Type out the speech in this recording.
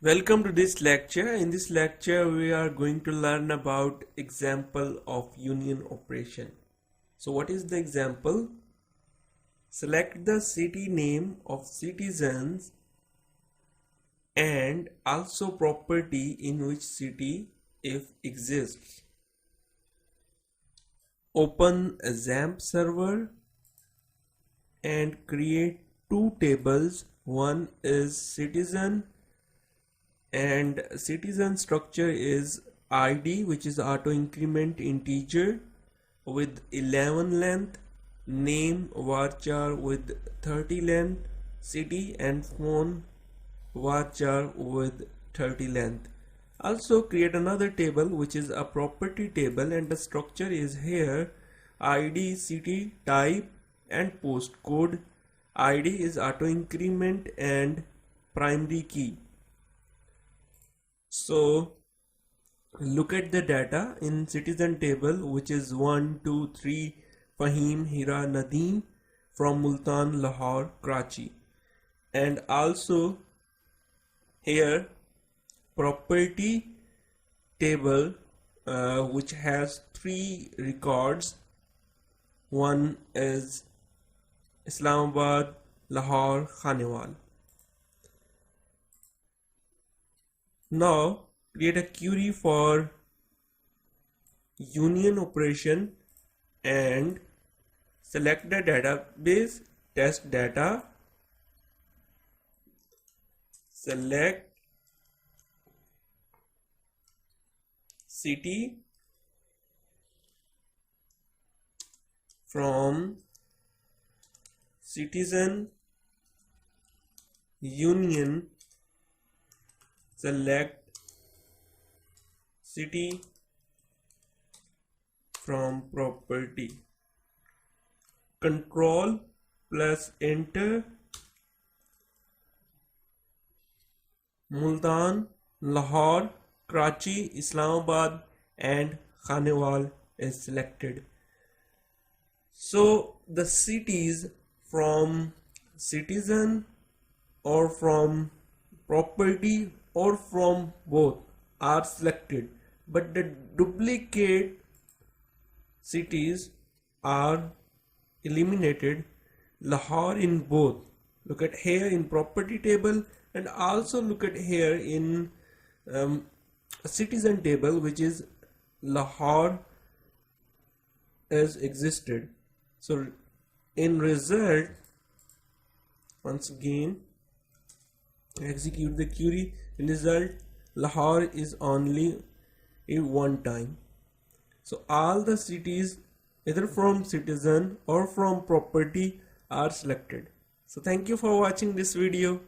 Welcome to this lecture. In this lecture, we are going to learn about example of union operation. So what is the example? Select the city name of citizens and also property in which city if exists. Open a XAMPP server and create two tables. One is citizen and citizen structure is ID, which is auto increment integer with 11 length, name varchar with 30 length, city and phone varchar with 30 length. Also create another table which is a property table, and the structure is here ID, city, type and postcode. ID is auto increment and primary key. So look at the data in citizen table, which is 1, 2, 3 Fahim, Hira, Nadeem from Multan, Lahore, Karachi. And also here property table which has 3 records. One is Islamabad, Lahore, Khanewal. Now create a query for union operation and select the database, test data, select city from citizen union, select city from property, control plus enter. Multan, Lahore, Karachi, Islamabad and Khanewal is selected. So the cities from citizen or from property or from both are selected, but the duplicate cities are eliminated. Lahore in both. Look at here in property table, and also look at here in citizen table, which is Lahore has existed. So in result, once again execute the query. In result, Lahore is only one time. So all the cities either from citizen or from property are selected. So thank you for watching this video.